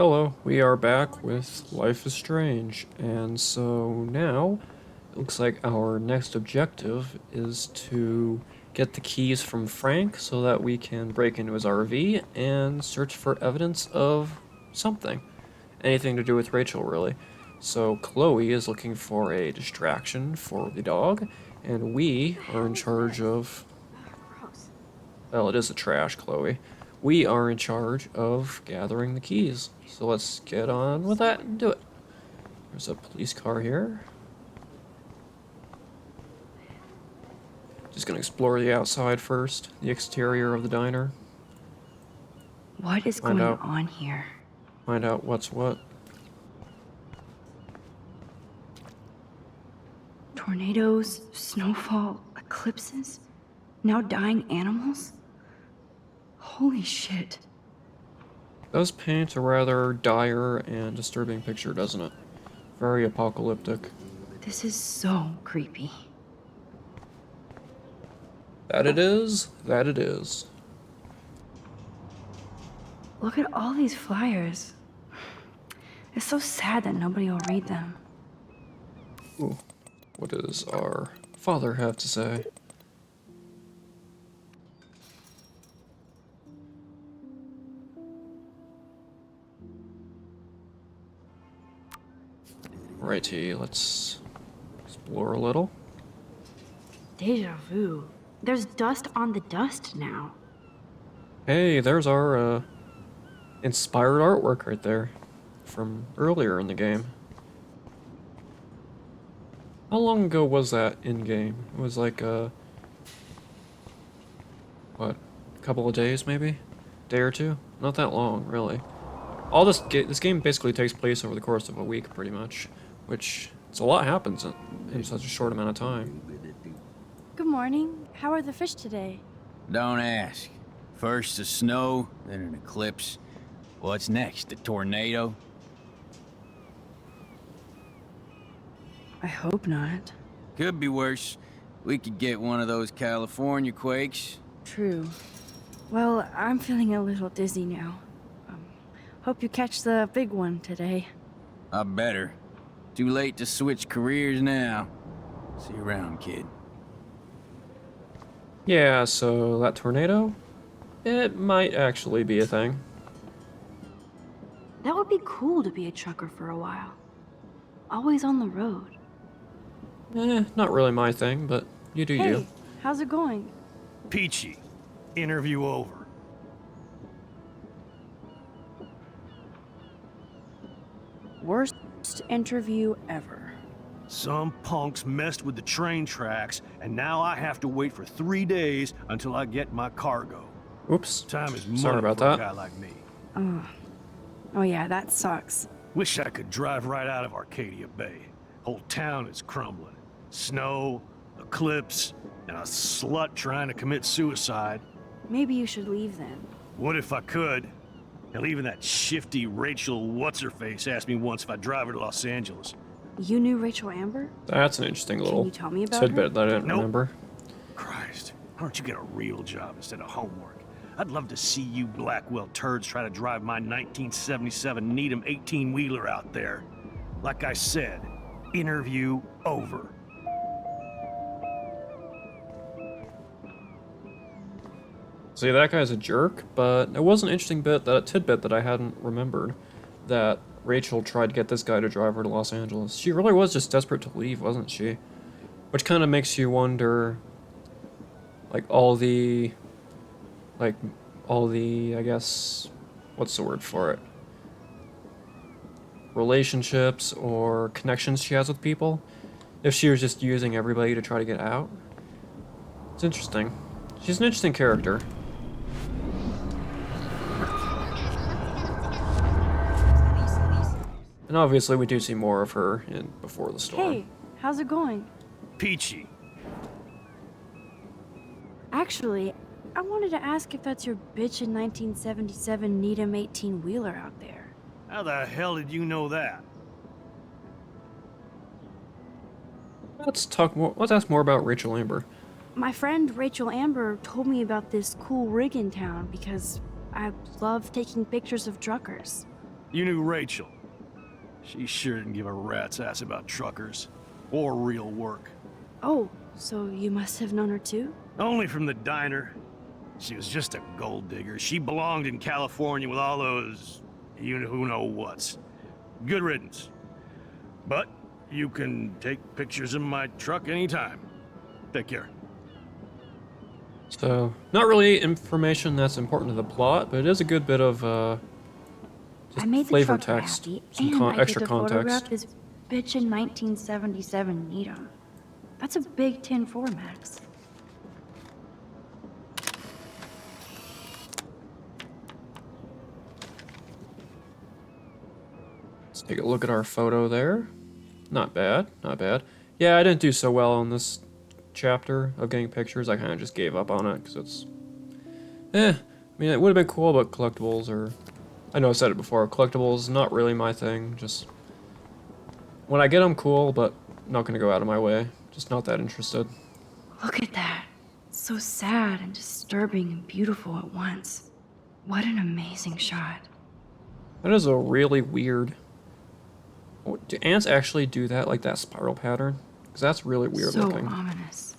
Hello, we are back with Life is Strange, and so now it looks like our next objective is to get the keys from Frank so that we can break into his RV and search for evidence of something. Anything to do with Rachel, really. So Chloe is looking for a distraction for the dog, and we The are hell in is charge this? of Gross. well, it is the trash, Chloe. We are in charge of gathering the keys. So let's get on with that and do it. There's a police car here. Just gonna explore the outside first, the exterior of the diner. What is Find going out, on here? find out what's what. Tornadoes, snowfall, eclipses, now dying animals? Holy shit. Does paint a rather dire and disturbing picture, doesn't it? Very apocalyptic. This is so creepy. That it is, that it is. Look at all these flyers. It's so sad that nobody will read them. Ooh, what does our father have to say? Righty, let's explore a little. Deja vu. There's dust on the dust now. Hey, there's our inspired artwork right there from earlier in the game. How long ago was that in game? It was like what, a couple of days maybe, day or two? Not that long, really. All this game basically takes place over the course of a week, pretty much, which it's a lot happens in such a short amount of time. Good morning. How are the fish today? Don't ask. First the snow, then an eclipse. What's next? A tornado? I hope not. Could be worse. We could get one of those California quakes. True. Well, I'm feeling a little dizzy now. Hope you catch the big one today. I better. Too late to switch careers now. See you around, kid. Yeah, so that tornado, it might actually be a thing. That would be cool to be a trucker for a while. Always on the road. Not really my thing, but you do Hey, you. how's it going? Peachy. Interview over. Worst interview ever. Some punks messed with the train tracks, and now I have to wait for 3 days until I get my cargo. Oops. Time is money Sorry about for a that. guy like me. Oh yeah, that sucks. Wish I could drive right out of Arcadia Bay. Whole town is crumbling. Snow, eclipse, and a slut trying to commit suicide. Maybe you should leave then. What if I could? Hell, even that shifty Rachel What's-Her-Face asked me once if I'd drive her to Los Angeles. You knew Rachel Amber? That's an interesting little you tell me about tidbit that I didn't Nope. remember. Christ, why don't you get a real job instead of homework? I'd love to see you Blackwell turds try to drive my 1977 Needham 18-wheeler out there. Like I said, interview over. See, that guy's a jerk, but it was an interesting tidbit that I hadn't remembered. That Rachel tried to get this guy to drive her to Los Angeles. She really was just desperate to leave, wasn't she? Which kind of makes you wonder, like, I guess, what's the word for it? Relationships or connections she has with people. If she was just using everybody to try to get out. It's interesting. She's an interesting character. And obviously we do see more of her in Before the Storm. Hey, how's it going? Peachy. Actually, I wanted to ask if that's your bitchin' 1977 Needham 18-wheeler out there. How the hell did you know that? Let's ask more about Rachel Amber. My friend Rachel Amber told me about this cool rig in town because I love taking pictures of truckers. You knew Rachel. She sure didn't give a rat's ass about truckers. Or real work. Oh, so you must have known her too? Only from the diner. She was just a gold digger. She belonged in California with all those... who know whats. Good riddance. But you can take pictures of my truck anytime. Take care. So, not really information that's important to the plot, but it is a good bit of just I made the flavor trucker text, happy, some and I extra get to context. photograph this bitchin' 1977 Needham. That's a big 10-4, Max. Let's take a look at our photo there. Not bad, not bad. Yeah, I didn't do so well on this chapter of getting pictures. I kind of just gave up on it because it's... I mean, it would have been cool, but collectibles are... I know I said it before, collectibles not really my thing. Just... When I get them, cool, but not going to go out of my way. Just not that interested. Look at that. It's so sad and disturbing and beautiful at once. What an amazing shot. That is a really weird... Oh, do ants actually do that, like that spiral pattern? Because that's really weird So looking. ominous.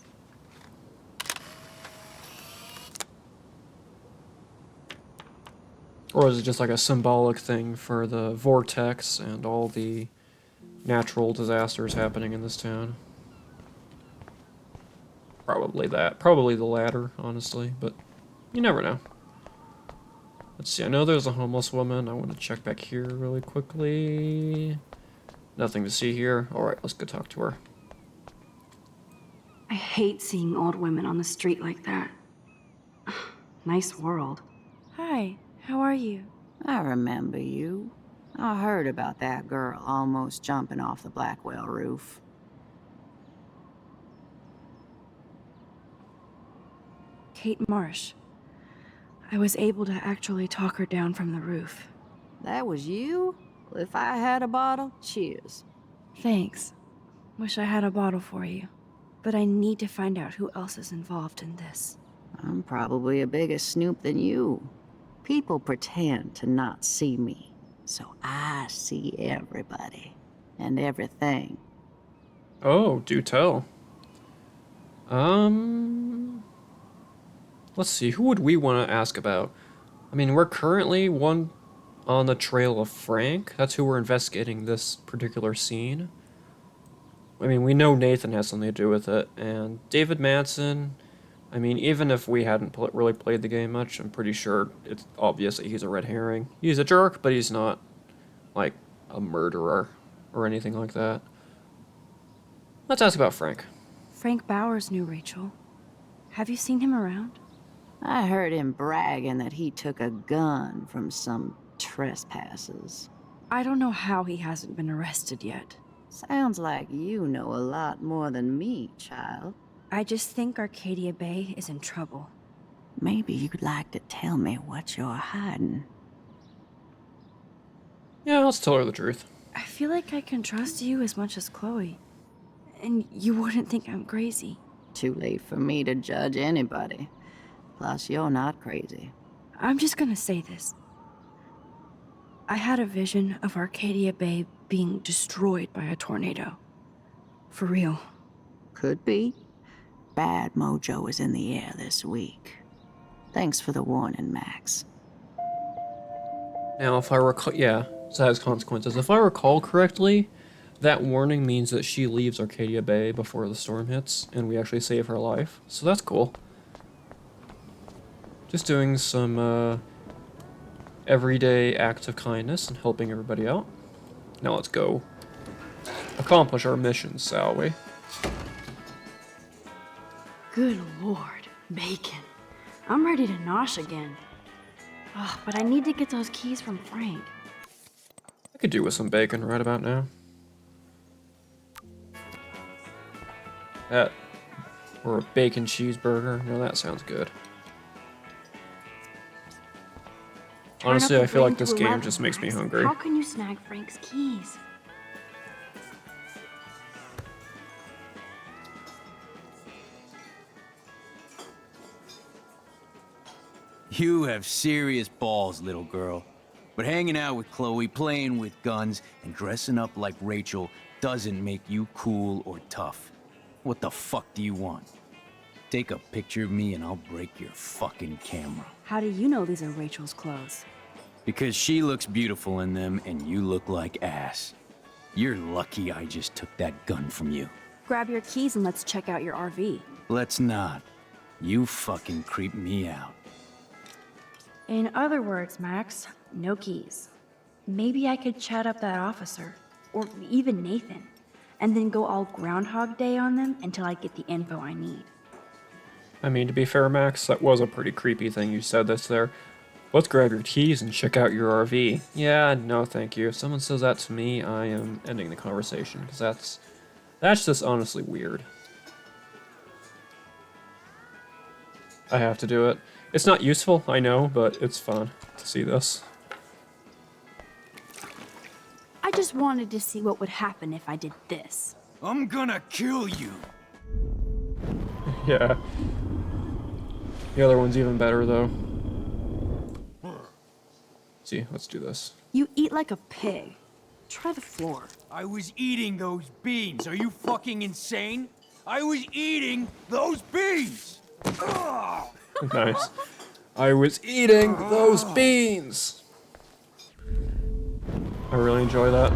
Or is it just like a symbolic thing for the vortex and all the natural disasters happening in this town? Probably that. Probably the latter, honestly, but you never know. Let's see, I know there's a homeless woman. I want to check back here really quickly. Nothing to see here. Alright, let's go talk to her. I hate seeing old women on the street like that. Nice world. Hi, how are you? I remember you. I heard about that girl almost jumping off the Blackwell roof. Kate Marsh. I was able to actually talk her down from the roof. That was you? Well, if I had a bottle, cheers. Thanks. Wish I had a bottle for you. But I need to find out who else is involved in this. I'm probably a bigger snoop than you. People pretend to not see me, so I see everybody and everything. Oh, do tell. Let's see, who would we want to ask about? I mean, we're currently on the trail of Frank. That's who we're investigating this particular scene. I mean, we know Nathan has something to do with it, and David Madsen, I mean, even if we hadn't really played the game much, I'm pretty sure it's obvious that he's a red herring. He's a jerk, but he's not, like, a murderer or anything like that. Let's ask about Frank. Frank Bowers knew Rachel. Have you seen him around? I heard him bragging that he took a gun from some trespassers. I don't know how he hasn't been arrested yet. Sounds like you know a lot more than me, child. I just think Arcadia Bay is in trouble. Maybe you'd like to tell me what you're hiding. Yeah, let's tell her the truth. I feel like I can trust you as much as Chloe. And you wouldn't think I'm crazy. Too late for me to judge anybody. Plus, you're not crazy. I'm just gonna say this. I had a vision of Arcadia Bay being destroyed by a tornado. For real. Could be. Bad mojo is in the air this week. Thanks for the warning, Max. Now, if I recall, yeah, so that has consequences. If I recall correctly, that warning means that she leaves Arcadia Bay before the storm hits, and we actually save her life. So that's cool. Just doing some everyday acts of kindness and helping everybody out. Now let's go accomplish our mission, shall we? Good lord, bacon. I'm ready to nosh again. Ugh, but I need to get those keys from Frank. I could do with some bacon right about now. That, or a bacon cheeseburger. No, that sounds good. Honestly, I feel like this game just makes me hungry. How can you snag Frank's keys? You have serious balls, little girl. But But hanging out with Chloe, playing with guns, and dressing up like Rachel doesn't make you cool or tough. What the fuck do you want? Take a picture of me and I'll break your fucking camera. How do you know these are Rachel's clothes? Because she looks beautiful in them and you look like ass. You're lucky I just took that gun from you. Grab your keys and let's check out your RV. Let's not. You fucking creep me out. In other words, Max, no keys. Maybe I could chat up that officer, or even Nathan, and then go all Groundhog Day on them until I get the info I need. I mean, to be fair, Max, that was a pretty creepy thing you said this there. Let's grab your keys and check out your RV. Yeah, no thank you. If someone says that to me, I am ending the conversation, because that's just honestly weird. I have to do it. It's not useful, I know, but it's fun to see this. I just wanted to see what would happen if I did this. I'm gonna kill you. Yeah. The other one's even better, though. See, let's do this. You eat like a pig. Try the floor. I was eating those beans. Are you fucking insane? I was eating those beans! Nice. I was eating those beans! I really enjoy that.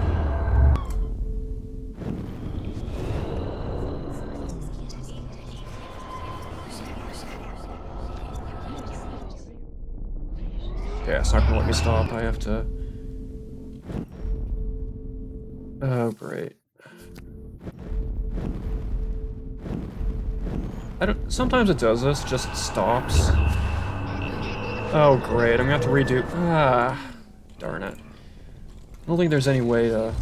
Yeah, it's not gonna let me stop. I have to... Oh, great. Sometimes it does this, just stops. Oh, great. I'm gonna have to redo... Ah, darn it. I don't think there's any way to...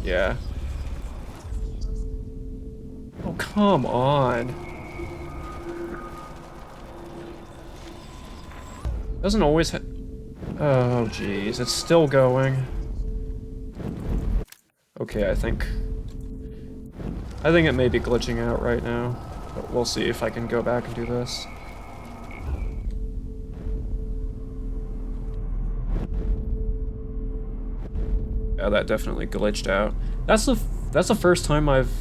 Yeah. Oh, come on. Doesn't always Oh, jeez. It's still going. Okay, I think it may be glitching out right now. But we'll see if I can go back and do this. Yeah, that definitely glitched out. That's the first time I've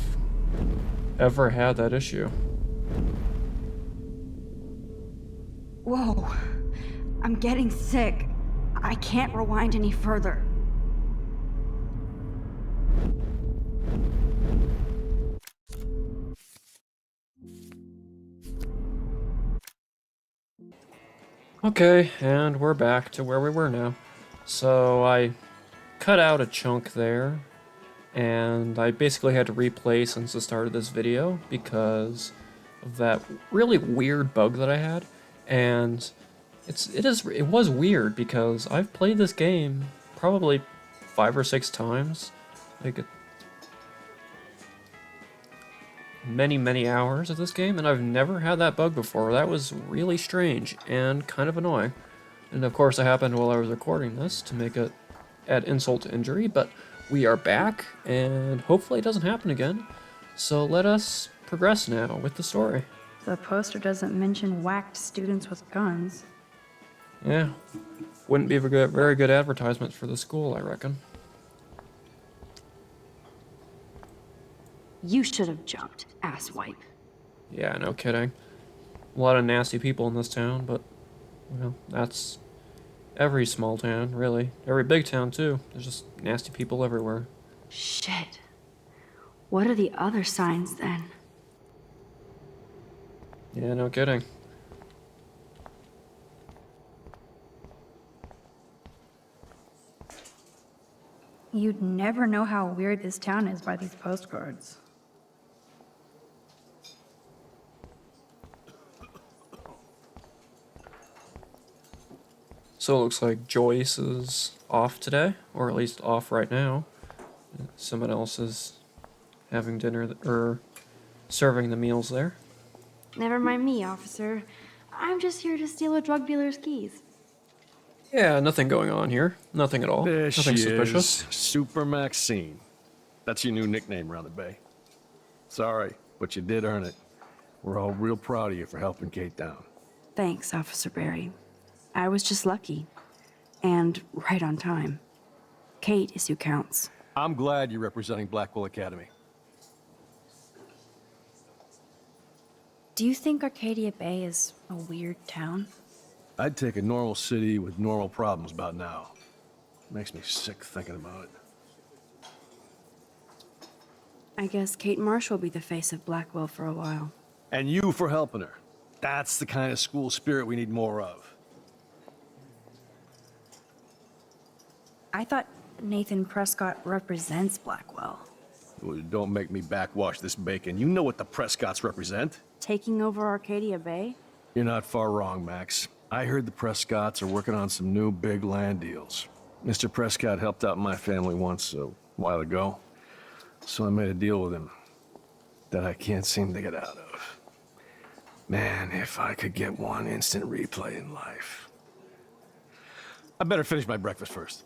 ever had that issue. Whoa. I'm getting sick. I can't rewind any further. Okay, and we're back to where we were now. So I cut out a chunk there, and I basically had to replay since the start of this video because of that really weird bug that I had. And it was weird because I've played this game probably 5 or 6 times, like many hours of this game, and I've never had that bug before. That was really strange and kind of annoying. And of course it happened while I was recording this to make it add insult to injury, but we are back and hopefully it doesn't happen again. So let us progress now with the story. The poster doesn't mention whacked students with guns. Yeah, wouldn't be a very good advertisement for the school, I reckon. You should have jumped, asswipe. Yeah, no kidding. A lot of nasty people in this town, but, well, that's every small town, really. Every big town, too. There's just nasty people everywhere. Shit. What are the other signs, then? Yeah, no kidding. You'd never know how weird this town is by these postcards. So it looks like Joyce is off today, or at least off right now. Someone else is having dinner, or serving the meals there. Never mind me, officer. I'm just here to steal a drug dealer's keys. Yeah, nothing going on here. Nothing at all. There Nothing she suspicious. is, Super Maxine. That's your new nickname around the bay. Sorry, but you did earn it. We're all real proud of you for helping Kate down. Thanks, Officer Barry. I was just lucky. And right on time. Kate is who counts. I'm glad you're representing Blackwell Academy. Do you think Arcadia Bay is a weird town? I'd take a normal city with normal problems about now. Makes me sick thinking about it. I guess Kate Marsh will be the face of Blackwell for a while. And you for helping her. That's the kind of school spirit we need more of. I thought Nathan Prescott represents Blackwell. Well, don't make me backwash this bacon. You know what the Prescotts represent. Taking over Arcadia Bay? You're not far wrong, Max. I heard the Prescotts are working on some new big land deals. Mr. Prescott helped out my family once a while ago, so I made a deal with him that I can't seem to get out of. Man, if I could get one instant replay in life. I better finish my breakfast first.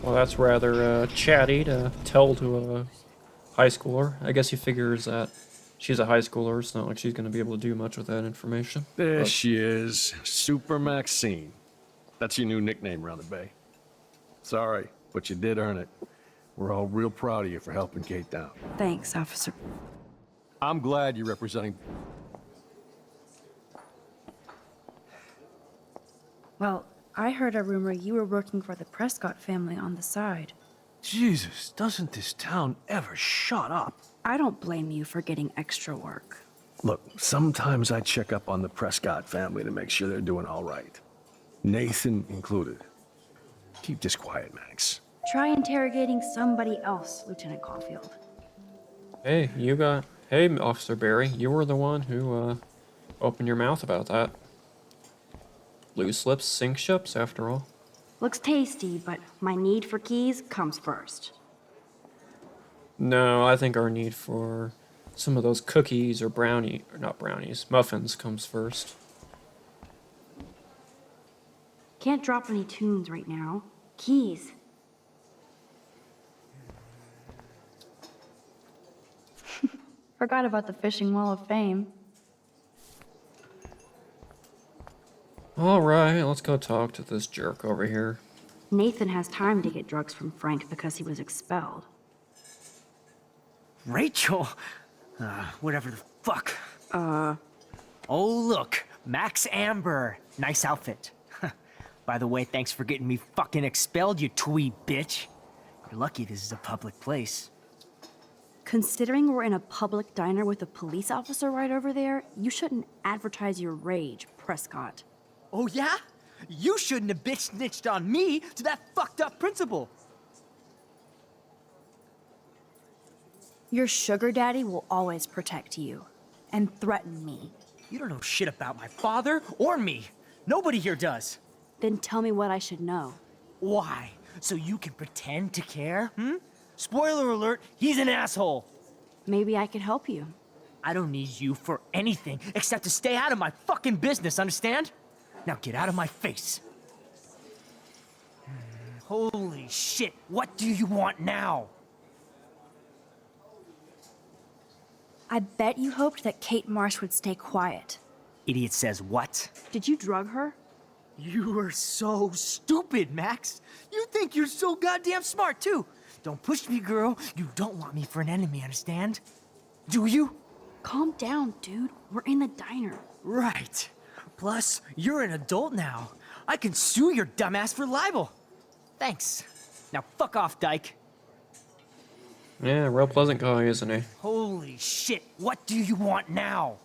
Well, that's rather chatty to tell to a high schooler. I guess he figures that she's a high schooler. It's not like she's going to be able to do much with that information. There But she is, Super Maxine. That's your new nickname around the bay. Sorry, but you did earn it. We're all real proud of you for helping Kate down. Thanks, officer. I'm glad you're representing... Well, I heard a rumor you were working for the Prescott family on the side. Jesus, doesn't this town ever shut up? I don't blame you for getting extra work. Look, sometimes I check up on the Prescott family to make sure they're doing all right. Nathan included. Keep this quiet, Max. Try interrogating somebody else, Lieutenant Caulfield. hey, hey, Officer Barry, you were the one who opened your mouth about that. Loose lips sink ships, after all. Looks tasty, but my need for keys comes first. No, I think our need for some of those cookies or not brownies, muffins comes first. Can't drop any tunes right now. Keys. Forgot about the Fishing Wall of Fame. Alright, let's go talk to this jerk over here. Nathan has time to get drugs from Frank because he was expelled. Rachel? Whatever the fuck. Oh, look. Max Amber. Nice outfit. By the way, thanks for getting me fucking expelled, you twee bitch. You're lucky this is a public place. Considering we're in a public diner with a police officer right over there, you shouldn't advertise your rage, Prescott. Oh, yeah? You shouldn't have bitch snitched on me to that fucked up principal. Your sugar daddy will always protect you and threaten me. You don't know shit about my father or me. Nobody here does. Then tell me what I should know. Why? So you can pretend to care, Spoiler alert, he's an asshole. Maybe I could help you. I don't need you for anything except to stay out of my fucking business, understand? Now get out of my face. Holy shit, what do you want now? I bet you hoped that Kate Marsh would stay quiet. Idiot says what? Did you drug her? You are so stupid, Max. You think you're so goddamn smart, too. Don't push me, girl. You don't want me for an enemy, understand? Do you? Calm down, dude. We're in the diner. Right. Plus, you're an adult now. I can sue your dumbass for libel. Thanks. Now fuck off, Dyke. Yeah, real pleasant guy, isn't he? Holy shit, what do you want now?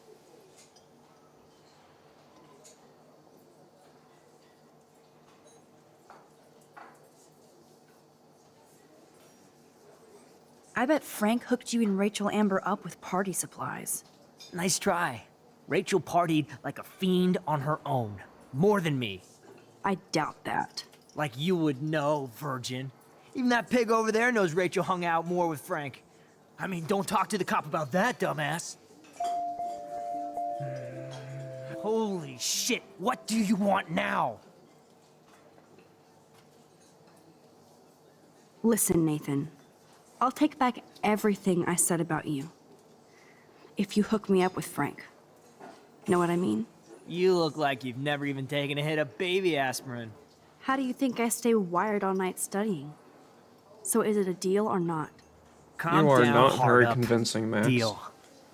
I bet Frank hooked you and Rachel Amber up with party supplies. Nice try. Rachel partied like a fiend on her own. More than me. I doubt that. Like you would know, virgin. Even that pig over there knows Rachel hung out more with Frank. I mean, don't talk to the cop about that, dumbass. Holy shit, what do you want now? Listen, Nathan. I'll take back everything I said about you. If you hook me up with Frank. Know what I mean? You look like you've never even taken a hit of baby aspirin. How do you think I stay wired all night studying? So is it a deal or not? Calm You are down, not hard very up. convincing, Max. Deal.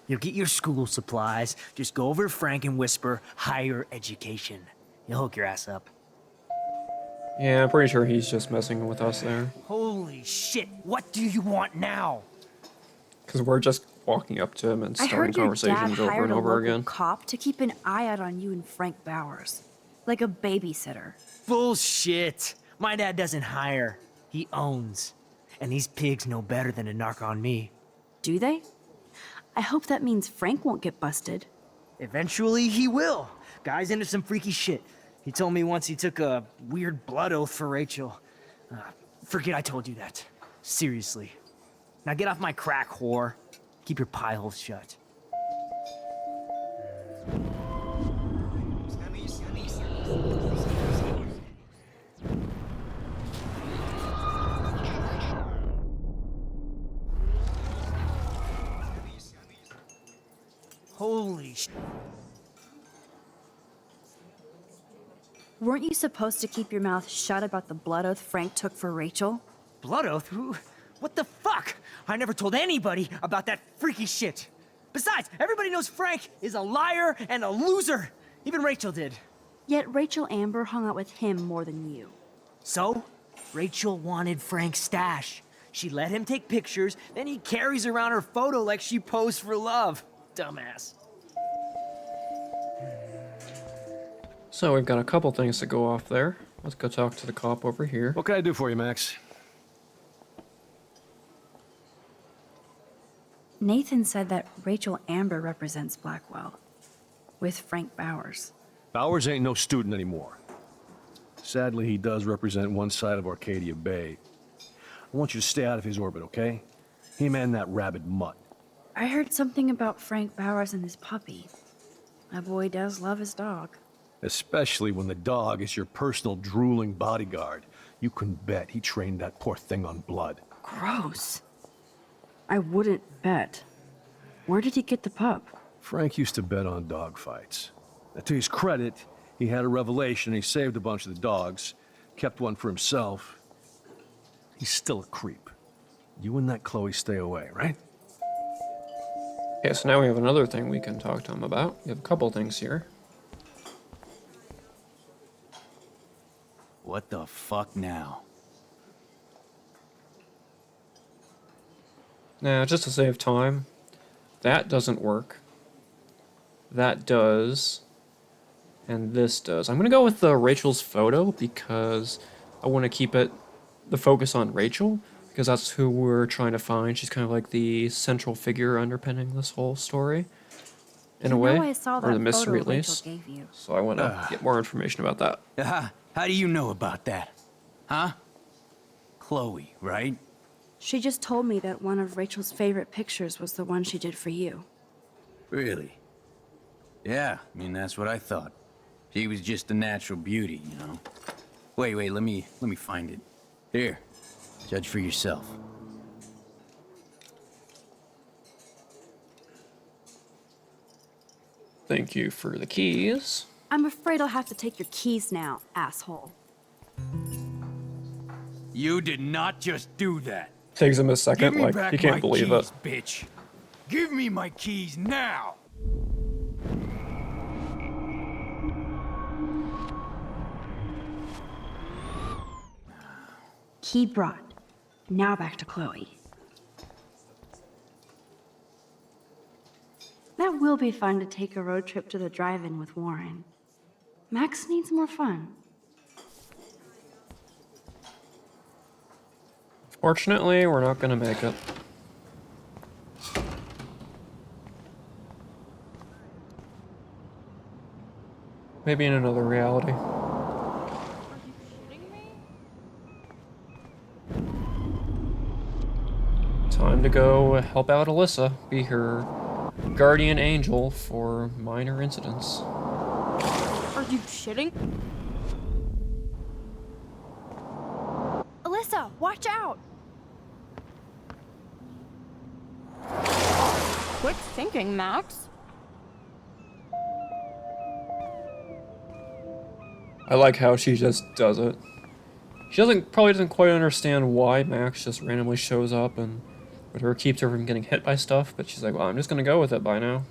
You'll get your school supplies. Just go over to Frank and whisper higher education. He'll hook your ass up. Yeah, I'm pretty sure he's just messing with us there. Holy shit, what do you want now? Because we're just walking up to him and I starting heard your dad conversations over hired and a over local again. cop to keep an eye out on you and Frank Bowers. Like a babysitter. Bullshit. My dad doesn't hire. He owns. And these pigs know better than to narc on me. Do they? I hope that means Frank won't get busted. Eventually, he will. Guy's into some freaky shit. He told me once he took a weird blood oath for Rachel. Forget I told you that. Seriously. Now get off my crack, whore. Keep your pie holes shut. Holy sh... Weren't you supposed to keep your mouth shut about the blood oath Frank took for Rachel? Blood oath? Who? What the fuck? I never told anybody about that freaky shit. Besides, everybody knows Frank is a liar and a loser. Even Rachel did. Yet Rachel Amber hung out with him more than you. So, Rachel wanted Frank's stash. She let him take pictures, then he carries around her photo like she posed for love. Dumbass. So we've got a couple things to go off there. Let's go talk to the cop over here. What can I do for you, Max? Nathan said that Rachel Amber represents Blackwell. With Frank Bowers. Bowers ain't no student anymore. Sadly, he does represent one side of Arcadia Bay. I want you to stay out of his orbit, okay? Him and that rabid mutt. I heard something about Frank Bowers and his puppy. My boy does love his dog. Especially when the dog is your personal drooling bodyguard. You can bet he trained that poor thing on blood. Gross. I wouldn't bet. Where did he get the pup? Frank used to bet on dog fights. Now, to his credit, he had a revelation. He saved a bunch of the dogs, kept one for himself. He's still a creep. You and that Chloe stay away, right? Okay, so now we have another thing we can talk to him about. We have a couple things here. What the fuck now? Now, just to save time, that doesn't work. That does. And this does. I'm going to go with Rachel's photo because I want to keep the focus on Rachel because that's who we're trying to find. She's kind of like the central figure underpinning this whole story in a way, I saw that or the mystery photo at Rachel least. gave you. So I want to get more information about that. How do you know about that? Huh? Chloe, right? She just told me that one of Rachel's favorite pictures was the one she did for you. Really? Yeah, I mean, that's what I thought. She was just a natural beauty, you know? Wait, let me find it. Here, judge for yourself. Thank you for the keys. I'm afraid I'll have to take your keys now, asshole. You did not just do that. Takes him a Give second, me like back he can't my believe keys, it. bitch. Give me my keys now. Key brought. Now back to Chloe. That will be fun to take a road trip to the drive-in with Warren. Max needs more fun. Fortunately, we're not going to make it. Maybe in another reality. Time to go help out Alyssa, be her guardian angel for minor incidents. Are you shitting? Alyssa, watch out! Quick thinking, Max. I like how she just does it. She probably doesn't quite understand why Max just randomly shows up and whatever keeps her from getting hit by stuff, but she's like, well, I'm just gonna go with it by now.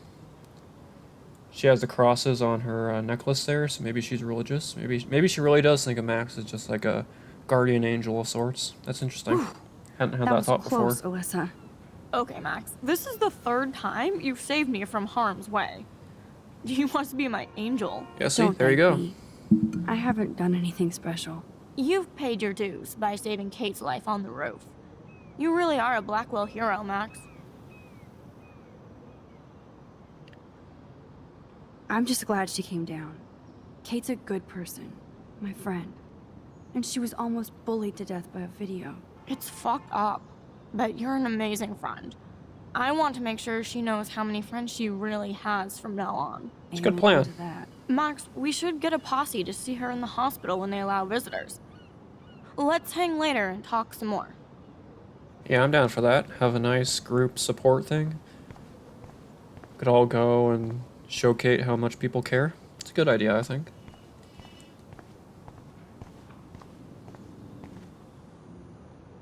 She has the crosses on her necklace there, so maybe she's religious. Maybe she really does think of Max as just like a guardian angel of sorts. That's interesting. Hadn't had That that was thought close, before. Alyssa. Okay, Max, this is the third time you've saved me from harm's way. You must be my angel. Yeah, see, Don't there you thank go. me. I haven't done anything special. You've paid your dues by saving Kate's life on the roof. You really are a Blackwell hero, Max. I'm just glad she came down. Kate's a good person, my friend. And she was almost bullied to death by a video. It's fucked up, but you're an amazing friend. I want to make sure she knows how many friends she really has from now on. It's a good Amen plan. to that. Max, we should get a posse to see her in the hospital when they allow visitors. Let's hang later and talk some more. Yeah, I'm down for that. Have a nice group support thing. Could all go and show Kate how much people care. It's a good idea, I think.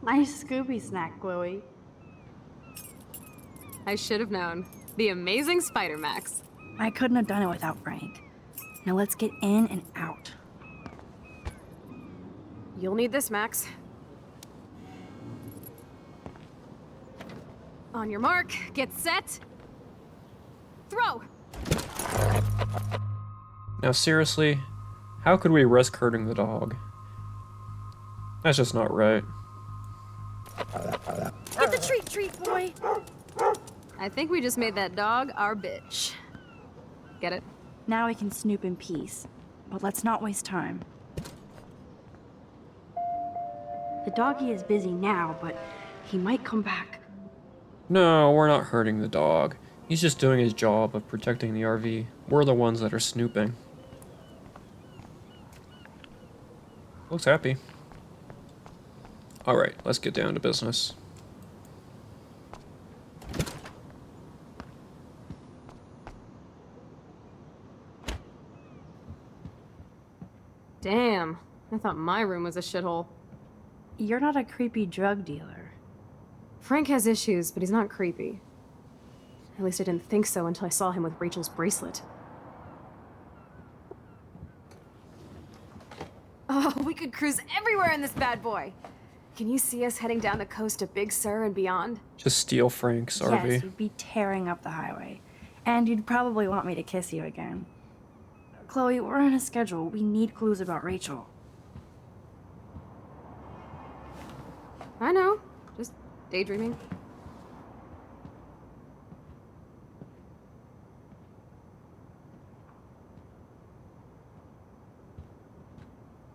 Nice Scooby snack, Chloe. I should have known. The amazing Spider Max. I couldn't have done it without Frank. Now let's get in and out. You'll need this, Max. On your mark, get set. Throw! Now seriously, how could we risk hurting the dog? That's just not right. Get the treat, boy! I think we just made that dog our bitch. Get it? Now we can snoop in peace. But let's not waste time. The doggy is busy now, but he might come back. No, we're not hurting the dog. He's just doing his job of protecting the RV. We're the ones that are snooping. Looks happy. Alright, let's get down to business. Damn. I thought my room was a shithole. You're not a creepy drug dealer. Frank has issues, but he's not creepy. At least I didn't think so until I saw him with Rachel's bracelet. Oh, we could cruise everywhere in this bad boy! Can you see us heading down the coast to Big Sur and beyond? Just steal Frank's RV. Yes, you'd be tearing up the highway. And you'd probably want me to kiss you again. Chloe, we're on a schedule. We need clues about Rachel. I know. Just daydreaming.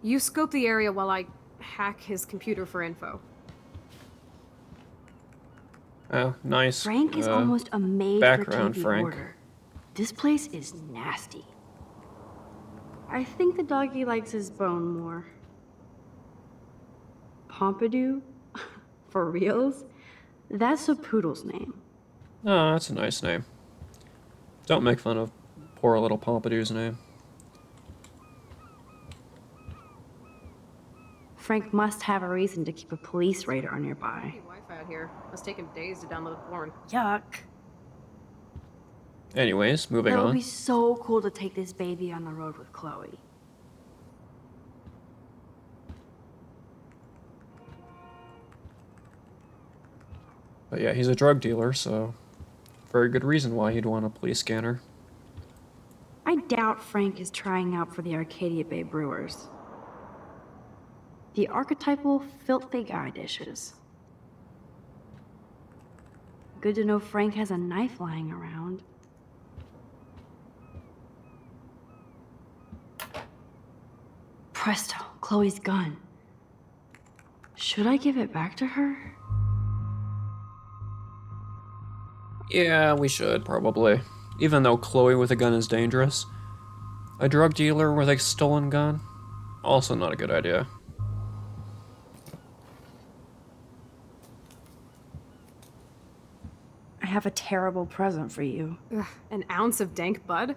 You scope the area while I hack his computer for info. Oh, nice. Frank is almost a made background, for TV Frank. order. This place is nasty. I think the doggy likes his bone more. Pompidou? For reals? That's a poodle's name. Oh, that's a nice name. Don't make fun of poor little Pompidou's name. Frank must have a reason to keep a police radar nearby. Wi-Fi out here. Must take him days to download porn. Yuck. Anyways, moving That would on. be so cool to take this baby on the road with Chloe. But yeah, he's a drug dealer, so very good reason why he'd want a police scanner. I doubt Frank is trying out for the Arcadia Bay Brewers. The archetypal filthy guy dishes. Good to know Frank has a knife lying around. Presto, Chloe's gun. Should I give it back to her? Yeah, we should, probably. Even though Chloe with a gun is dangerous. A drug dealer with a stolen gun? Also not a good idea. I have a terrible present for you. Ugh, an ounce of dank bud?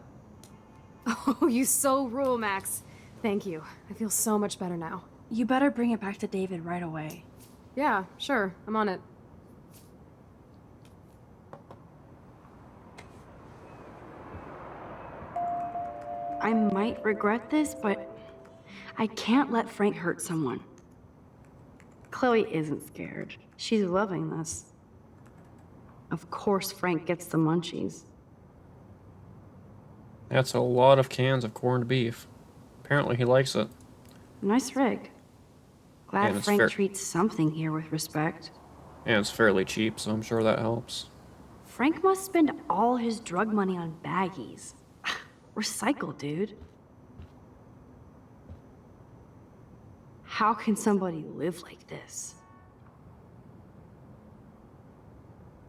Oh, you so rule, Max. Thank you. I feel so much better now. You better bring it back to David right away. Yeah, sure. I'm on it. I might regret this, but I can't let Frank hurt someone. Chloe isn't scared. She's loving this. Of course Frank gets the munchies. That's a lot of cans of corned beef. Apparently he likes it. Nice rig. Glad And it's Frank fair. treats something here with respect. And it's fairly cheap, so I'm sure that helps. Frank must spend all his drug money on baggies. Recycle, dude. How can somebody live like this?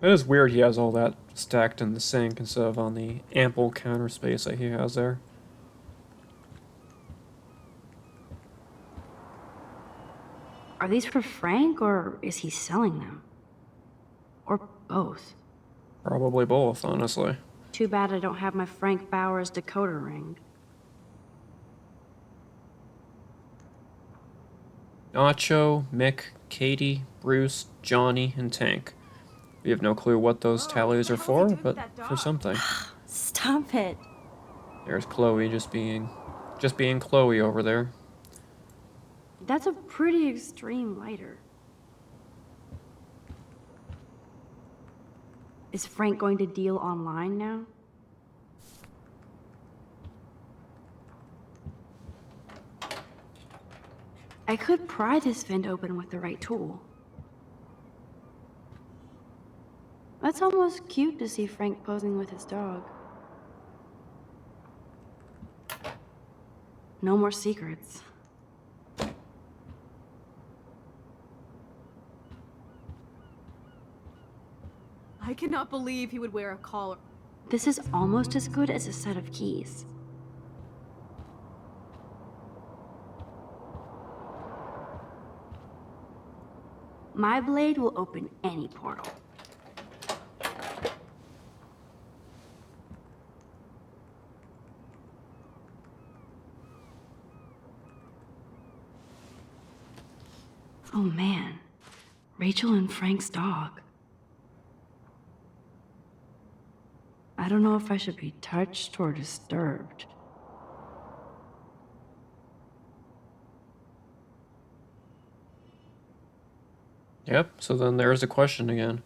It is weird he has all that stacked in the sink instead of on the ample counter space that he has there. Are these for Frank, or is he selling them? Or both? Probably both, honestly. Too bad I don't have my Frank Bowers decoder ring. Nacho, Mick, Katie, Bruce, Johnny, and Tank. We have no clue what those tallies are for, but for something. Stop it. There's Chloe just being Chloe over there. That's a pretty extreme lighter. Is Frank going to deal online now? I could pry this vent open with the right tool. That's almost cute to see Frank posing with his dog. No more secrets. I cannot believe he would wear a collar. This is almost as good as a set of keys. My blade will open any portal. Oh man, Rachel and Frank's dog. I don't know if I should be touched or disturbed. Yep, so then there's the question again.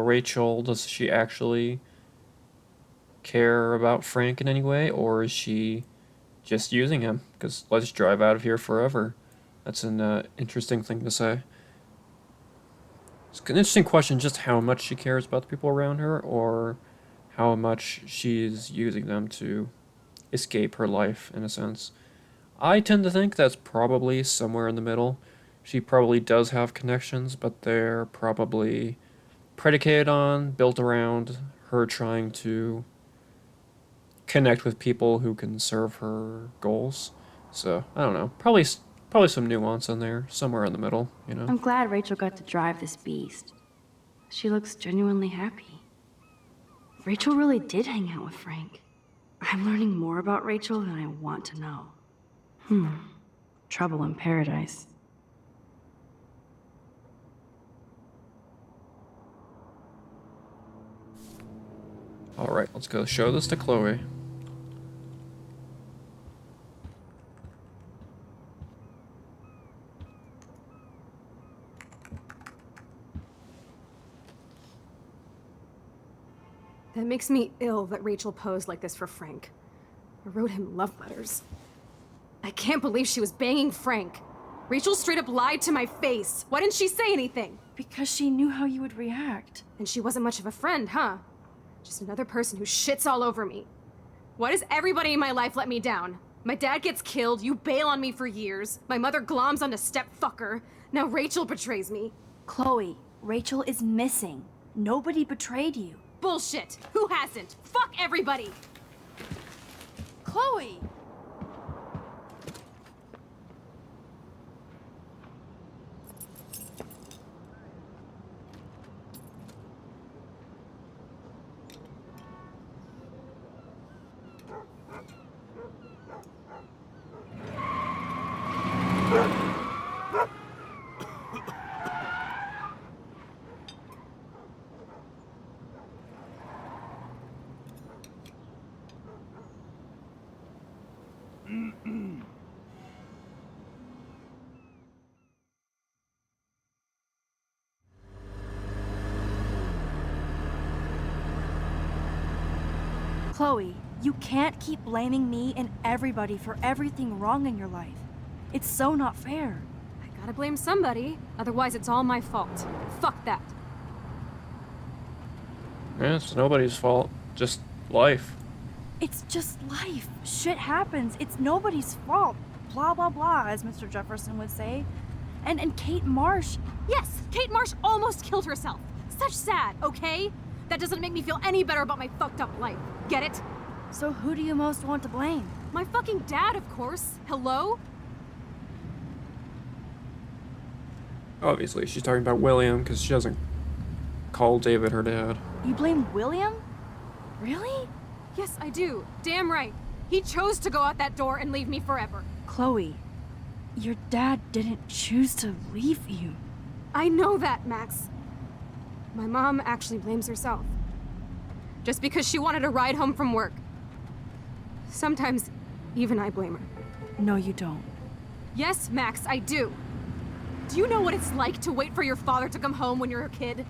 Rachel, does she actually care about Frank in any way, or is she just using him? Because let's drive out of here forever. That's an interesting thing to say. It's an interesting question, just how much she cares about the people around her, or how much she's using them to escape her life, in a sense. I tend to think that's probably somewhere in the middle. She probably does have connections, but they're probably predicated on, built around her trying to connect with people who can serve her goals. So, I don't know. Probably some nuance in there, somewhere in the middle, you know? I'm glad Rachel got to drive this beast. She looks genuinely happy. Rachel really did hang out with Frank. I'm learning more about Rachel than I want to know. Trouble in paradise. Alright, let's go show this to Chloe. That makes me ill that Rachel posed like this for Frank. I wrote him love letters. I can't believe she was banging Frank. Rachel straight up lied to my face. Why didn't she say anything? Because she knew how you would react. And she wasn't much of a friend, huh? Just another person who shits all over me. Why does everybody in my life let me down? My dad gets killed, you bail on me for years. My mother gloms onto stepfucker. Now Rachel betrays me. Chloe, Rachel is missing. Nobody betrayed you. Bullshit! Who hasn't? Fuck everybody! Chloe! Chloe, you can't keep blaming me and everybody for everything wrong in your life. It's so not fair. I gotta blame somebody, otherwise it's all my fault. Fuck that. Yeah, it's nobody's fault. Just life. It's just life. Shit happens. It's nobody's fault. Blah, blah, blah, as Mr. Jefferson would say. And Kate Marsh. Yes, Kate Marsh almost killed herself. Such sad, okay? That doesn't make me feel any better about my fucked up life. Get it? So who do you most want to blame? My fucking dad, of course. Hello? Obviously, she's talking about William because she doesn't call David her dad. You blame William? Really? Yes, I do. Damn right. He chose to go out that door and leave me forever. Chloe, your dad didn't choose to leave you. I know that, Max. My mom actually blames herself. Just because she wanted a ride home from work. Sometimes, even I blame her. No, you don't. Yes, Max, I do. Do you know what it's like to wait for your father to come home when you're a kid?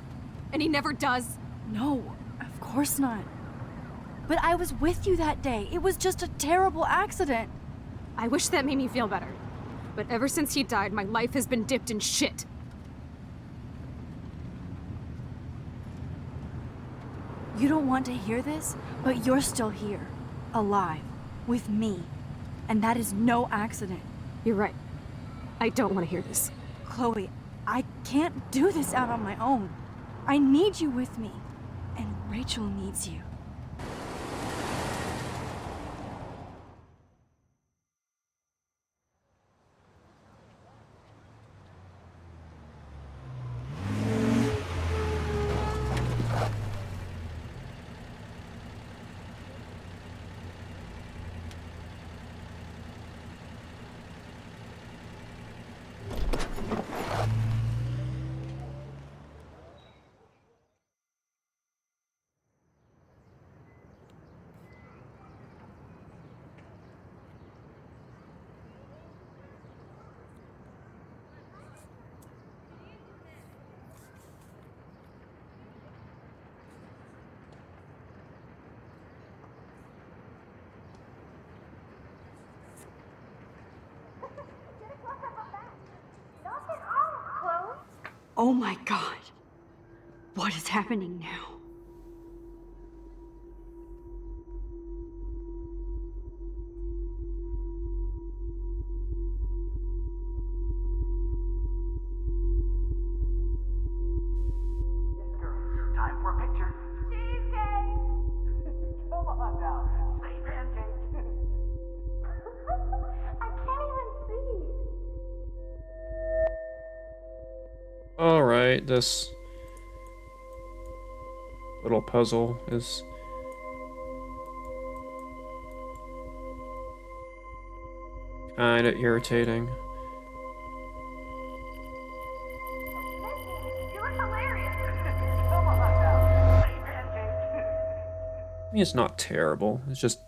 And he never does? No, of course not. But I was with you that day. It was just a terrible accident. I wish that made me feel better. But ever since he died, my life has been dipped in shit. You don't want to hear this, but you're still here, alive, with me. And that is no accident. You're right. I don't want to hear this. Chloe, I can't do this out on my own. I need you with me. And Rachel needs you. Oh my God. What is happening now? Time for a picture. Cheesecake! Come on now. Say pancake. I can't even see. Alright, this little puzzle is kinda irritating. You look hilarious. Come on now. Say pancake. I mean, it's not terrible. It's just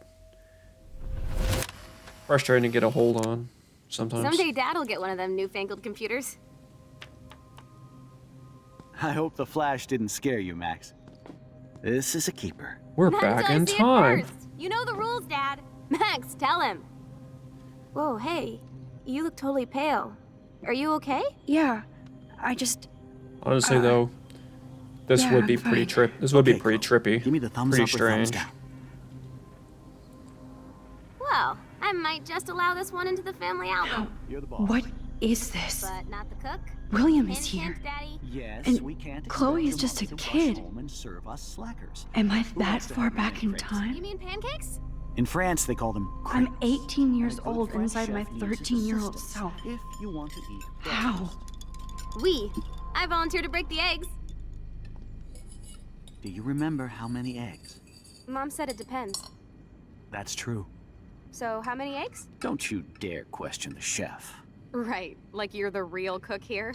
frustrating to get a hold on sometimes. Someday Dad'll get one of them newfangled computers. I hope the flash didn't scare you, Max. This is a keeper. We're Not back until I in see it time. first. You know the rules, Dad. Max, tell him. Whoa, hey. You look totally pale. Are you okay? Yeah, I just... Honestly, though, this yeah, would be I'm pretty fine. This would be Okay, pretty trippy. Give me the thumbs pretty up or thumbs strange. down. Well, I might just allow this one into the family album. You're the boss. What is this? But not the cook. William is Hint, here. hint, Daddy. Yes, And we can't Chloe expect is your just a mother to kid. rush home and serve us slackers. Am I Who that wants to far have back in crepes? You time? mean pancakes? In France, they call them I'm crepes. 18 years And a good old French inside my chef needs his 13-year-old assistance self. If you want to eat How? We. I volunteer to break the eggs. Do you remember how many eggs? Mom said it depends. That's true. So how many eggs? Don't you dare question the chef. Right, like you're the real cook here?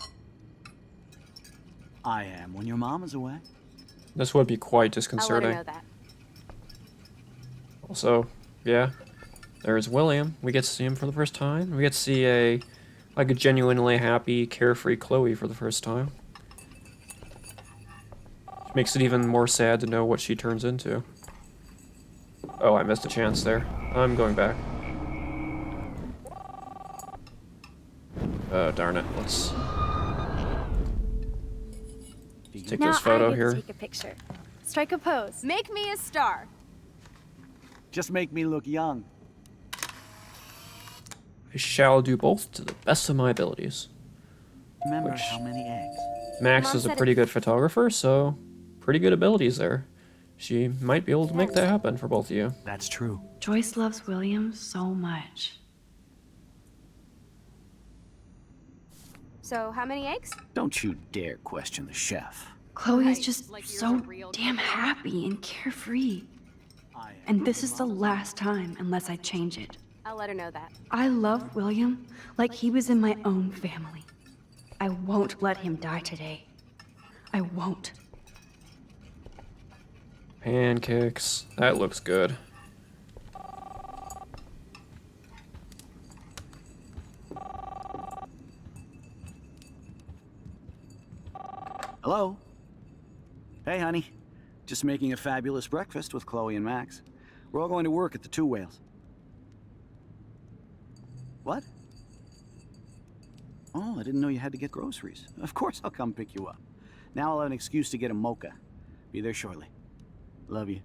I am when your mom is away. This would be quite I'll let her disconcerting. know that. Also, yeah, there's William. We get to see him for the first time. We get to see a genuinely happy, carefree Chloe for the first time. Which makes it even more sad to know what she turns into. Oh, I missed a chance there. I'm going back. Darn it. Let's take Now this photo I get here. to take a picture. Strike a pose. Make me a star. Just make me look young. I shall do both to the best of my abilities. Remember Which- how many eggs? Max Mom is a said pretty good photographer, so pretty good abilities there. She might be able to make that happen for both of you. That's true. Joyce loves William so much. So, how many eggs? Don't you dare question the chef. Chloe is Right, just like you're so the real damn cook. happy and carefree. I am And this is the last time unless I change it. I'll let her know that. I love William like he was in my own family. I won't let him die today. I won't. Pancakes. That looks good. Hello? Hey, honey. Just making a fabulous breakfast with Chloe and Max. We're all going to work at the Two Whales. What? Oh, I didn't know you had to get groceries. Of course I'll come pick you up. Now I'll have an excuse to get a mocha. Be there shortly. Love you.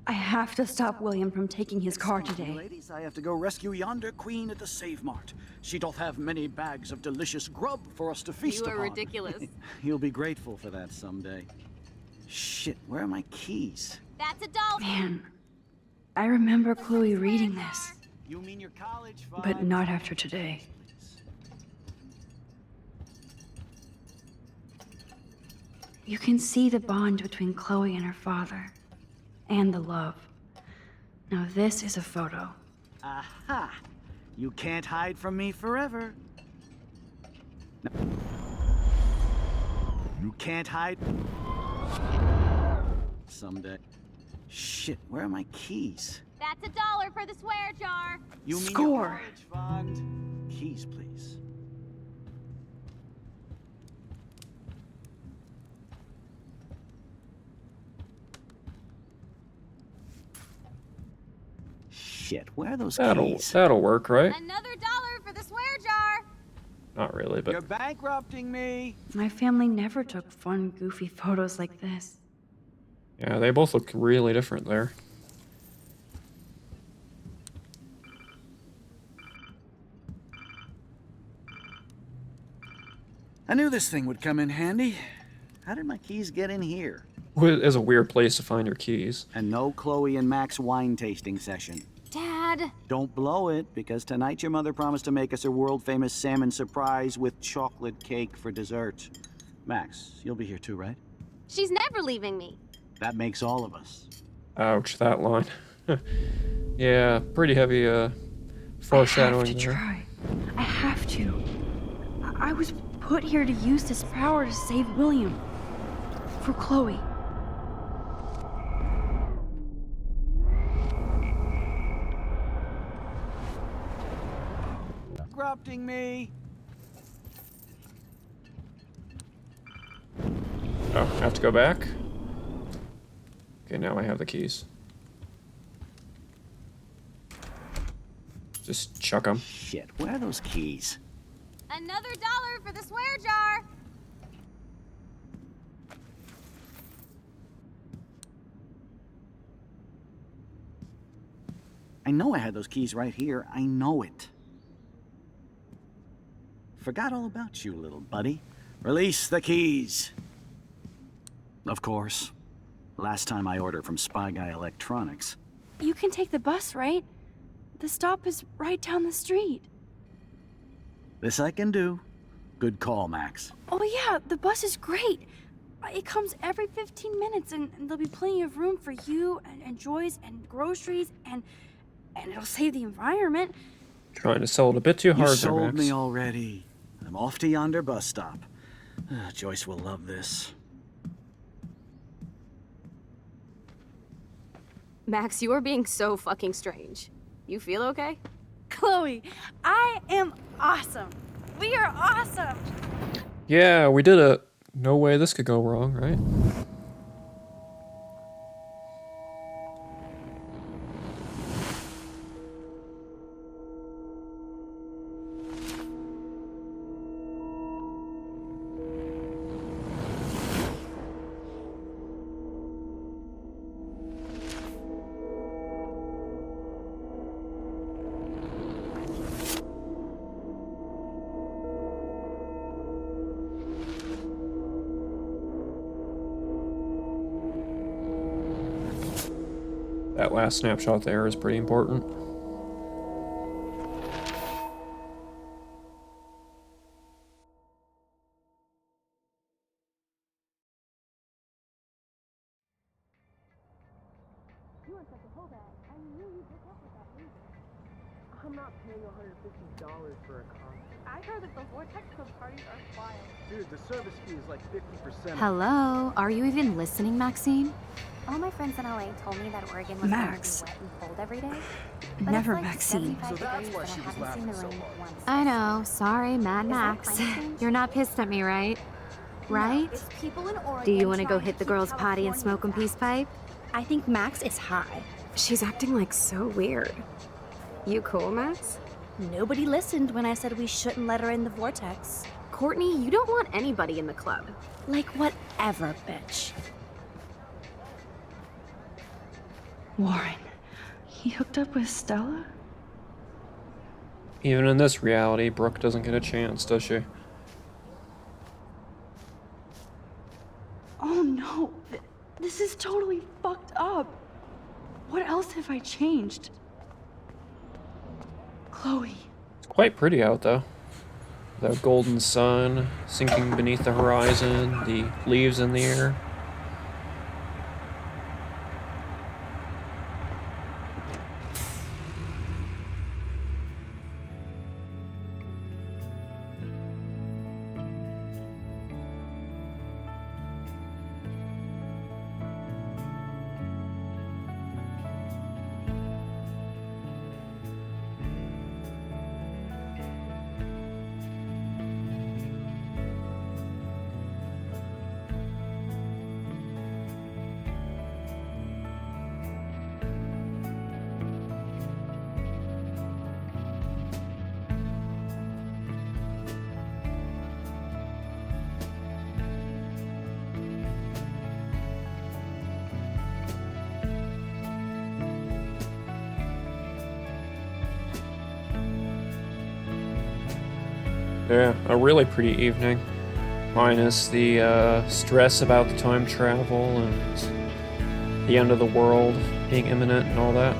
I have to stop William from taking his car Excuse me, today. ladies, I have to go rescue yonder queen at the Save Mart. She doth have many bags of delicious grub for us to feast You are upon. ridiculous. You'll be grateful for that someday. Shit, where are my keys? That's a doll. Man, I remember Chloe reading this, You mean your college but vibes? not after today. You can see the bond between Chloe and her father, and the love. Now this is a photo. Aha! You can't hide from me forever. No. You can't hide. Someday. Shit, where are my keys? That's $1 for the swear jar. You mean Score. your college fund? Keys, please. Shit, where are those keys? That'll work, right? Another $1 for the swear jar. Not really, but You're bankrupting me. My family never took fun, goofy photos like this. yeah, they both look really different there. I knew this thing would come in handy. How did my keys get in here? It is a weird place to find your keys. And no Chloe and Max wine tasting session. Dad. Don't blow it, because tonight your mother promised to make us a world-famous salmon surprise with chocolate cake for dessert. Max, you'll be here too, right? She's never leaving me. That makes all of us. Ouch, that line. yeah, pretty heavy foreshadowing I have to there. try. I have to. I was put here to use this power to save William. For Chloe. Interrupting me. Oh, I have to go back? Okay, now I have the keys. Just chuck them. Shit, where are those keys? Another $1 for the swear jar. I know I had those keys right here. I know it. Forgot all about you, little buddy. Release the keys. Of course. Last time I ordered from Spy Guy Electronics. You can take the bus, right? The stop is right down the street. This I can do. Good call, Max. Oh yeah, the bus is great. It comes every 15 minutes and there'll be plenty of room for you and Joyce and groceries and it'll save the environment. Trying to sell it a bit too You hard there, sold Max. me already. I'm off to yonder bus stop. Joyce will love this. Max, you are being so fucking strange. You feel okay? Chloe, I am awesome. We are awesome. Yeah, we did it. No way this could go wrong, right? That last snapshot there is pretty important. I'm not paying $150 for a concert. I heard that the Vortex Club parties are wild. Dude, the service fee is like 50%. Hello? Are you even listening, Maxine? All my friends in LA told me that Oregon was Max. going to be wet and cold every day. But Never it's like Maxine. 75 So that's degrees why and she I was haven't laughing seen the so rain hard. once. I know. Sorry, Mad Is that Max. climate change? You're not pissed at me, right? Right? It's people in Oregon. Do you want to go trying hit the keep girls' potty and smoke a Californians peace pipe? out. I think Max is high. She's acting like so weird. You cool, Max? Nobody listened when I said we shouldn't let her in the vortex. Courtney, you don't want anybody in the club. Like whatever, bitch. Warren, he hooked up with Stella? Even in this reality, Brooke doesn't get a chance, does she? Oh no, this is totally fucked up. What else have I changed? Chloe. It's quite pretty out, though. The golden sun sinking beneath the horizon, the leaves in the air. Yeah, a really pretty evening. Minus the stress about the time travel and the end of the world being imminent and all that.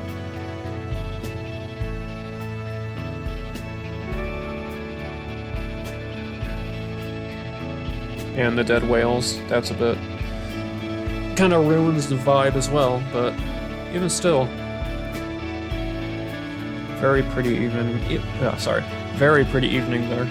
And the dead whales, that's a bit... kind of ruins the vibe as well, but even still. Very pretty evening. Very pretty evening there.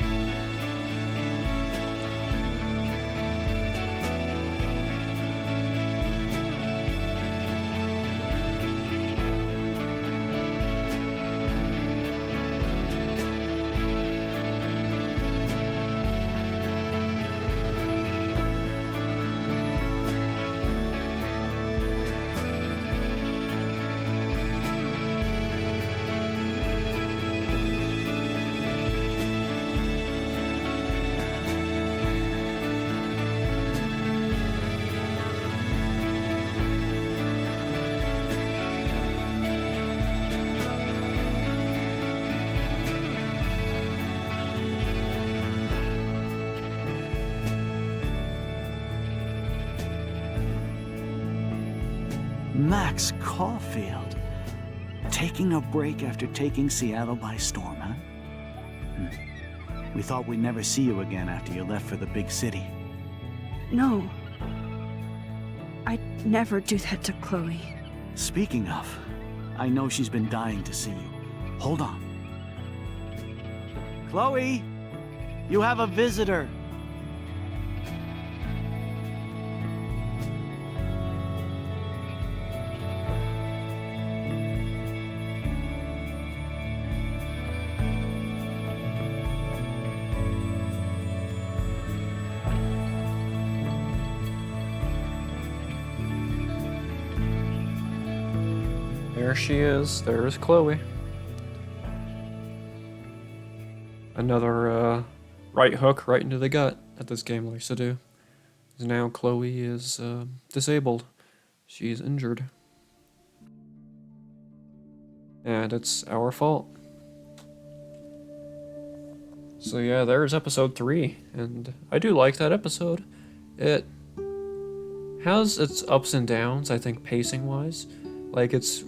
Max Caulfield. Taking a break after taking Seattle by storm, huh? We thought we'd never see you again after you left for the big city. No. I'd never do that to Chloe. Speaking of, I know she's been dying to see you. Hold on. Chloe, you have a visitor. There she is. There's Chloe. Another right hook right into the gut that this game likes to do. Now Chloe is disabled. She's injured. And it's our fault. So yeah, there's episode 3, and I do like that episode. It has its ups and downs, I think, pacing-wise. Like, it's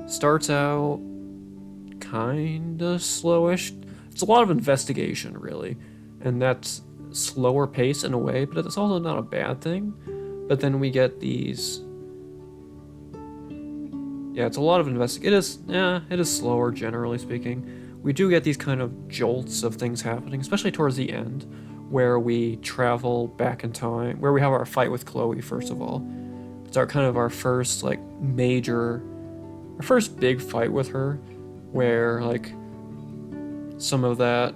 starts out kinda slowish. It's a lot of investigation, really, and that's slower pace in a way, but it's also not a bad thing. But then we get these... Yeah, it's a lot of it is slower, generally speaking. We do get these kind of jolts of things happening, especially towards the end, where we travel back in time, where we have our fight with Chloe, first of all. It's our first, like, our first big fight with her, where, like, some of that,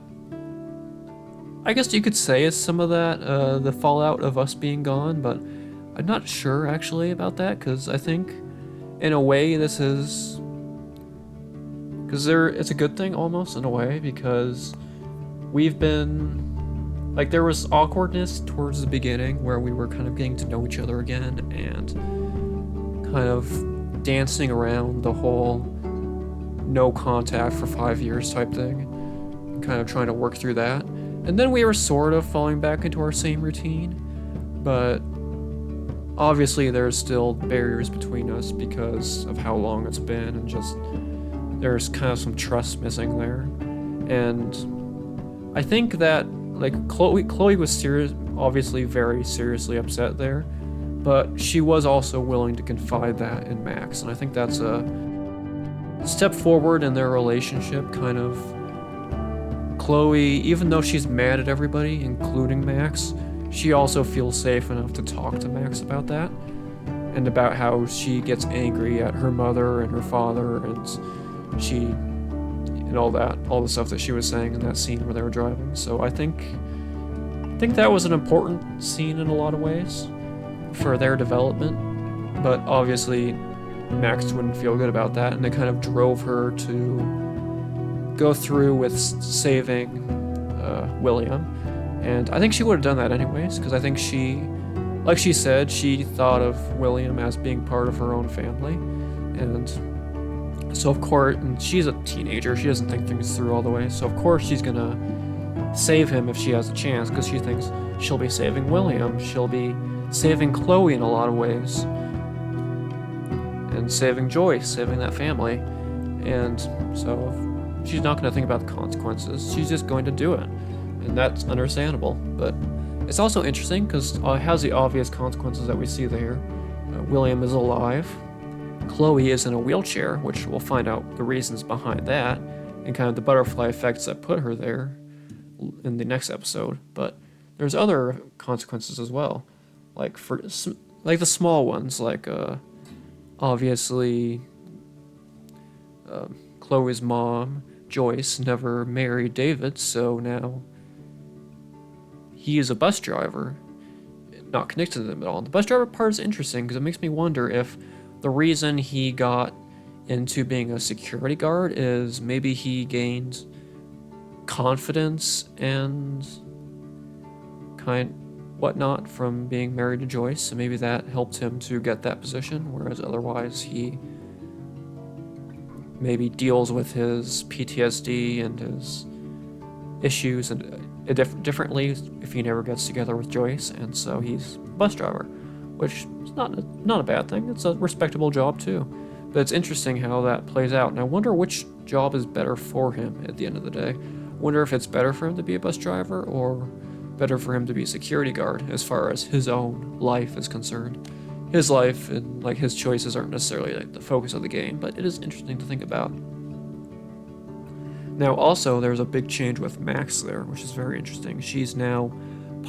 I guess you could say is some of that, the fallout of us being gone, but I'm not sure, actually, about that, because I think, in a way, this is... Because it's a good thing, almost, in a way, because we've been... Like, there was awkwardness towards the beginning, where we were kind of getting to know each other again, and kind of dancing around the whole no contact for 5 years type thing, kind of trying to work through that. And then we were sort of falling back into our same routine, but obviously there's still barriers between us because of how long it's been, and just there's kind of some trust missing there. And I think that, like, Chloe was obviously very seriously upset there, but she was also willing to confide that in Max, and I think that's a step forward in their relationship, kind of. Chloe, even though she's mad at everybody, including Max, she also feels safe enough to talk to Max about that, and about how she gets angry at her mother and her father, and all the stuff that she was saying in that scene where they were driving. So I think that was an important scene in a lot of ways for their development, but obviously Max wouldn't feel good about that, and it kind of drove her to go through with saving William. And I think she would have done that anyways, because I think like she said, she thought of William as being part of her own family. And so of course, and she's a teenager, she doesn't think things through all the way, so of course she's gonna save him if she has a chance, because she thinks she'll be saving William, she'll be saving Chloe in a lot of ways, and saving Joyce, saving that family. And so she's not going to think about the consequences, she's just going to do it, and that's understandable. But it's also interesting because it has the obvious consequences that we see there. William is alive, Chloe is in a wheelchair, which we'll find out the reasons behind that, and kind of the butterfly effects that put her there in the next episode. But there's other consequences as well, like the small ones, like obviously Chloe's mom, Joyce, never married David, so now he is a bus driver, not connected to them at all. The bus driver part is interesting because it makes me wonder if the reason he got into being a security guard is maybe he gained confidence and whatnot from being married to Joyce, so maybe that helped him to get that position, whereas otherwise he maybe deals with his PTSD and his issues and differently if he never gets together with Joyce, and so he's a bus driver, which is not a bad thing. It's a respectable job too, but it's interesting how that plays out, and I wonder which job is better for him at the end of the day. I wonder if it's better for him to be a bus driver or better for him to be a security guard as far as his own life is concerned. His life and like his choices aren't necessarily like the focus of the game, but it is interesting to think about. Now, also, there's a big change with Max there, which is very interesting. She's now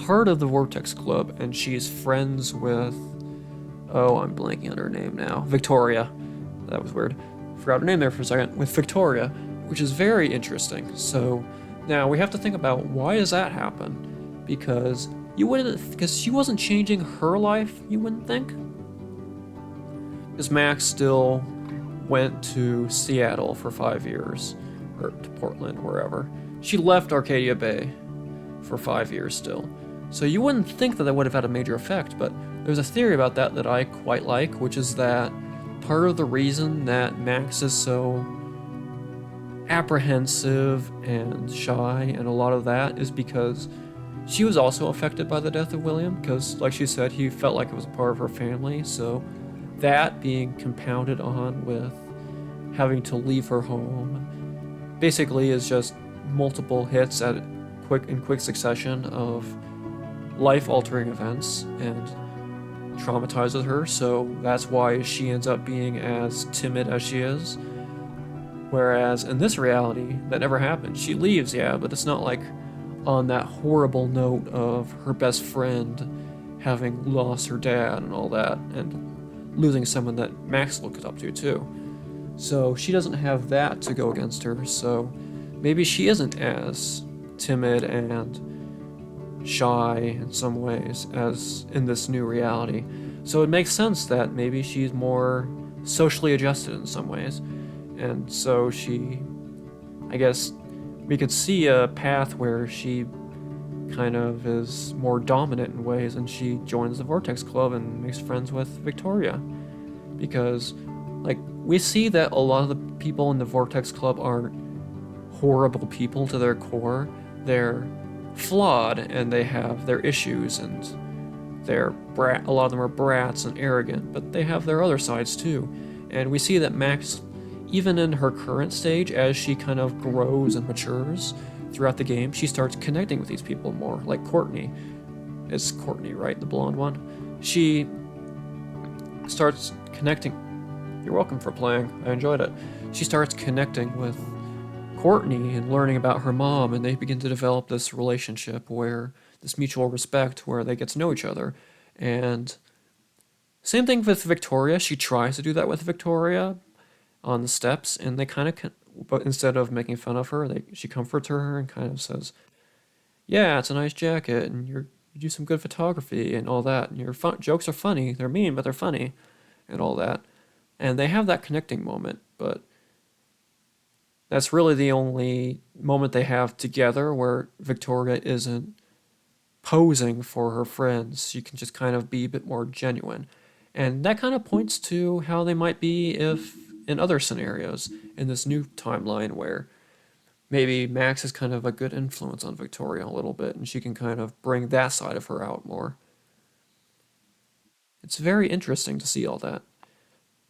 part of the Vortex Club, and she's friends with... Oh, I'm blanking on her name now. Victoria. That was weird. Forgot her name there for a second. With Victoria, which is very interesting. So, now we have to think about why does that happen? Because she wasn't changing her life, you wouldn't think? Because Max still went to Seattle for 5 years. Or to Portland, wherever. She left Arcadia Bay for 5 years still. So you wouldn't think that that would have had a major effect, but there's a theory about that that I quite like, which is that part of the reason that Max is so apprehensive and shy and a lot of that is because she was also affected by the death of William, because like she said, he felt like it was a part of her family, so that being compounded on with having to leave her home basically is just multiple hits in quick succession of life-altering events and traumatizes her, so that's why she ends up being as timid as she is. Whereas in this reality, that never happened. She leaves, yeah, but it's not like on that horrible note of her best friend having lost her dad and all that, and losing someone that Max looked up to too. So she doesn't have that to go against her, so maybe she isn't as timid and shy in some ways as in this new reality. So it makes sense that maybe she's more socially adjusted in some ways. And so I guess we could see a path where she kind of is more dominant in ways, and she joins the Vortex Club and makes friends with Victoria. Because, like, we see that a lot of the people in the Vortex Club aren't horrible people to their core. They're flawed, and they have their issues, and a lot of them are brats and arrogant, but they have their other sides too. And we see that Max, even in her current stage, as she kind of grows and matures throughout the game, she starts connecting with these people more, like Courtney. It's Courtney, right? The blonde one. She starts connecting. You're welcome for playing. I enjoyed it. She starts connecting with Courtney and learning about her mom, and they begin to develop this relationship where this mutual respect where they get to know each other. And same thing with Victoria. She tries to do that with Victoria on the steps, and they kind of, but instead of making fun of her, she comforts her and kind of says, "Yeah, it's a nice jacket, and you do some good photography and all that, and your jokes are funny. They're mean, but they're funny, and all that." And they have that connecting moment, but that's really the only moment they have together where Victoria isn't posing for her friends. She can just kind of be a bit more genuine. And that kind of points to how they might be if in other scenarios in this new timeline where maybe Max is kind of a good influence on Victoria a little bit, and she can kind of bring that side of her out more. It's very interesting to see all that.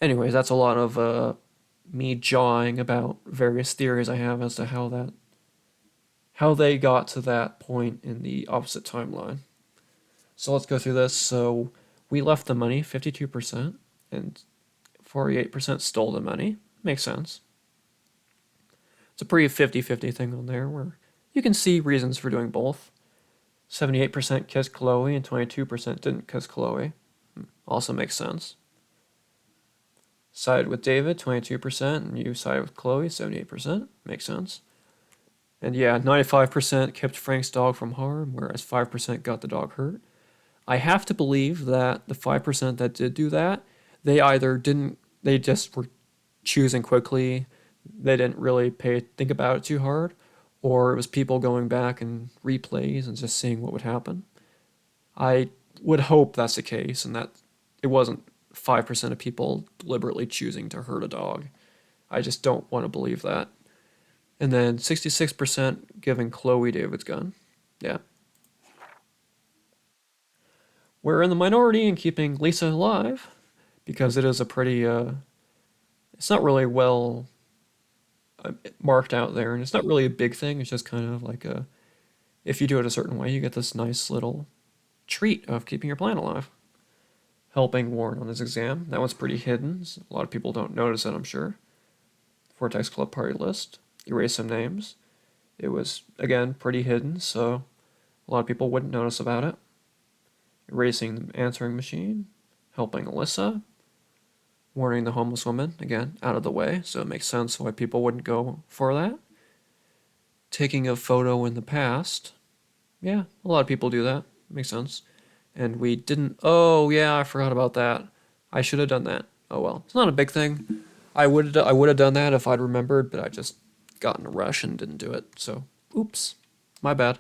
Anyways, that's a lot of me jawing about various theories I have as to how they got to that point in the opposite timeline. So let's go through this. So we left the money, 52%, and 48% stole the money. Makes sense. It's a pretty 50-50 thing on there where you can see reasons for doing both. 78% kissed Chloe and 22% didn't kiss Chloe. Also makes sense. Sided with David, 22%, and you sided with Chloe, 78%. Makes sense. And yeah, 95% kept Frank's dog from harm, whereas 5% got the dog hurt. I have to believe that the 5% that did do that, they either didn't, they just were choosing quickly, they didn't really think about it too hard, or it was people going back and replays and just seeing what would happen. I would hope that's the case, and that it wasn't 5% of people deliberately choosing to hurt a dog. I just don't want to believe that. And then 66% giving Chloe David's gun. Yeah. We're in the minority in keeping Lisa alive, because it is a pretty, it's not really well marked out there, and it's not really a big thing, it's just kind of like if you do it a certain way, you get this nice little treat of keeping your plan alive. Helping Warren on his exam. That one's pretty hidden. A lot of people don't notice it, I'm sure. Vortex Club party list. erase some names. It was, again, pretty hidden, so a lot of people wouldn't notice about it. Erasing the answering machine, helping Alyssa, warning the homeless woman, again, out of the way, so it makes sense why people wouldn't go for that. Taking a photo in the past, yeah, a lot of people do that, makes sense. And we didn't, oh yeah, I forgot about that. I should have done that. Oh well, it's not a big thing. I would have done that if I'd remembered, but I just got in a rush and didn't do it, so oops, my bad.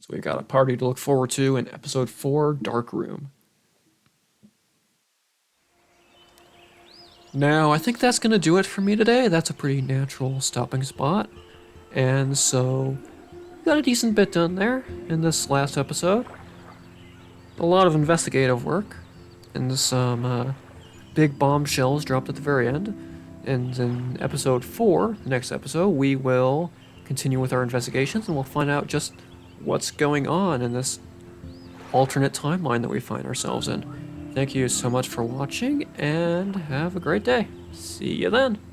So we've got a party to look forward to in episode 4, Dark Room. Now, I think that's going to do it for me today. That's a pretty natural stopping spot. And so, got a decent bit done there in this last episode. A lot of investigative work, and some big bombshells dropped at the very end. And in episode 4, the next episode, we will continue with our investigations and we'll find out just what's going on in this alternate timeline that we find ourselves in. Thank you so much for watching, and have a great day. See you then.